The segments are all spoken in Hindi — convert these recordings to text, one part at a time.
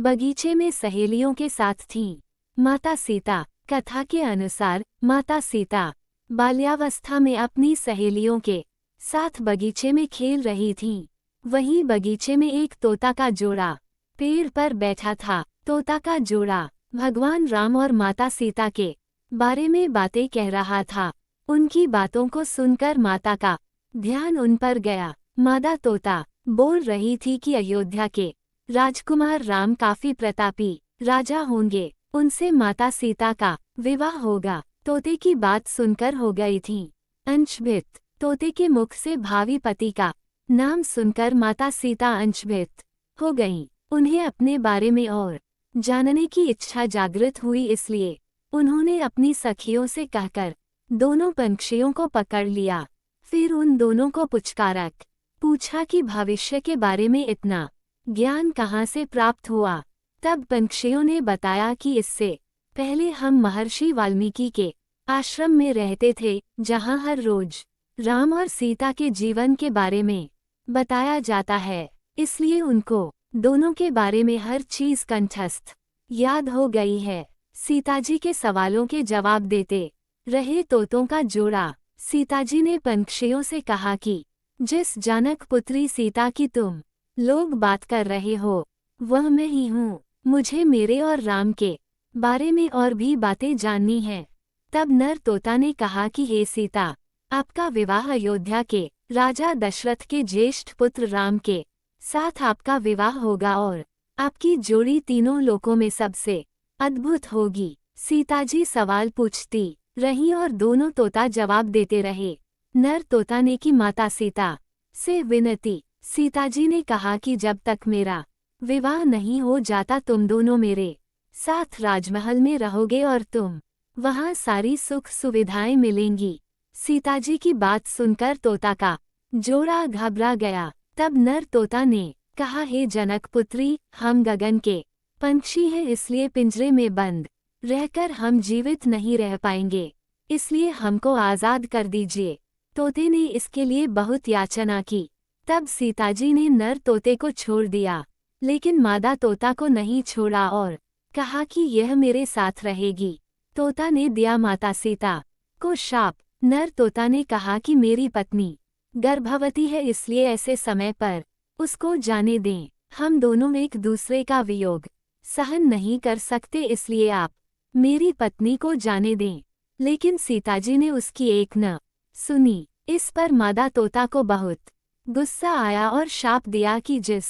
बगीचे में सहेलियों के साथ थीं। माता सीता। कथा के अनुसार माता सीता बाल्यावस्था में अपनी सहेलियों के साथ बगीचे में खेल रही थीं। वहीं बगीचे में एक तोता का जोड़ा पेड़ पर बैठा था। तोता का जोड़ा भगवान राम और माता सीता के बारे में बातें कह रहा था। उनकी बातों को सुनकर माता का ध्यान उन पर गया। मादा तोता बोल रही थी कि अयोध्या के राजकुमार राम काफी प्रतापी राजा होंगे, उनसे माता सीता का विवाह होगा। तोते की बात सुनकर हो गई थी अंशभित। तोते के मुख से भावी पति का नाम सुनकर माता सीता अंशभित हो गईं। उन्हें अपने बारे में और जानने की इच्छा जागृत हुई, इसलिए उन्होंने अपनी सखियों से कहकर दोनों पंछियों को पकड़ लिया। फिर उन दोनों को पुचकारक पूछा कि भविष्य के बारे में इतना ज्ञान कहाँ से प्राप्त हुआ। तब पंछियों ने बताया कि इससे पहले हम महर्षि वाल्मीकि के आश्रम में रहते थे, जहाँ हर रोज राम और सीता के जीवन के बारे में बताया जाता है। इसलिए उनको दोनों के बारे में हर चीज कंठस्थ याद हो गई है। सीताजी के सवालों के जवाब देते रहे तोतों का जोड़ा। सीताजी ने पंछियों से कहा कि जिस जनक पुत्री सीता की तुम लोग बात कर रहे हो, वह मैं ही हूँ। मुझे मेरे और राम के बारे में और भी बातें जाननी हैं। तब नर तोता ने कहा कि हे सीता, आपका विवाह अयोध्या के राजा दशरथ के ज्येष्ठ पुत्र राम के साथ आपका विवाह होगा और आपकी जोड़ी तीनों लोकों में सबसे अद्भुत होगी। सीताजी सवाल पूछती रहीं और दोनों तोता जवाब देते रहे। नर तोता ने की माता सीता से विनती। सीताजी ने कहा कि जब तक मेरा विवाह नहीं हो जाता तुम दोनों मेरे साथ राजमहल में रहोगे और तुम वहां सारी सुख सुविधाएं मिलेंगी। सीताजी की बात सुनकर तोता का जोड़ा घबरा गया। तब नर तोता ने कहा, हे जनक पुत्री, हम गगन के पंछी हैं, इसलिए पिंजरे में बंद रहकर हम जीवित नहीं रह पाएंगे, इसलिए हमको आज़ाद कर दीजिए। तोते ने इसके लिए बहुत याचना की। तब सीताजी ने नर तोते को छोड़ दिया, लेकिन मादा तोता को नहीं छोड़ा और कहा कि यह मेरे साथ रहेगी। तोता ने दिया माता सीता को शाप। नर तोता ने कहा कि मेरी पत्नी गर्भवती है, इसलिए ऐसे समय पर उसको जाने दें। हम दोनों एक दूसरे का वियोग सहन नहीं कर सकते, इसलिए आप मेरी पत्नी को जाने दें। लेकिन सीताजी ने उसकी एक न सुनी। इस पर मादा तोता को बहुत गुस्सा आया और शाप दिया कि जिस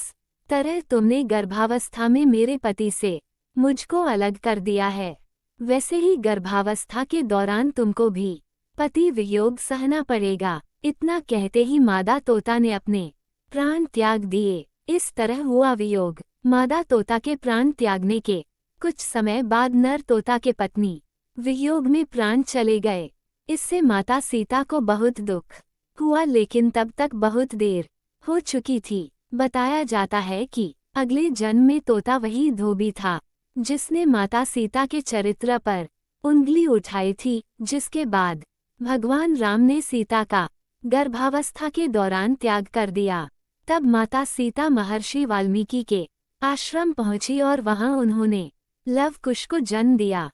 तरह तुमने गर्भावस्था में मेरे पति से मुझको अलग कर दिया है, वैसे ही गर्भावस्था के दौरान तुमको भी पति वियोग सहना पड़ेगा। इतना कहते ही मादा तोता ने अपने प्राण त्याग दिए। इस तरह हुआ वियोग। मादा तोता के प्राण त्यागने के कुछ समय बाद नर तोता के पत्नी वियोग में प्राण चले गए। इससे माता सीता को बहुत दुख हुआ, लेकिन तब तक बहुत देर हो चुकी थी। बताया जाता है कि अगले जन्म में तोता वही धोबी था जिसने माता सीता के चरित्र पर उंगली उठाई थी, जिसके बाद भगवान राम ने सीता का गर्भावस्था के दौरान त्याग कर दिया। तब माता सीता महर्षि वाल्मीकि के आश्रम पहुंची और वहां उन्होंने लव कुश को जन्म दिया।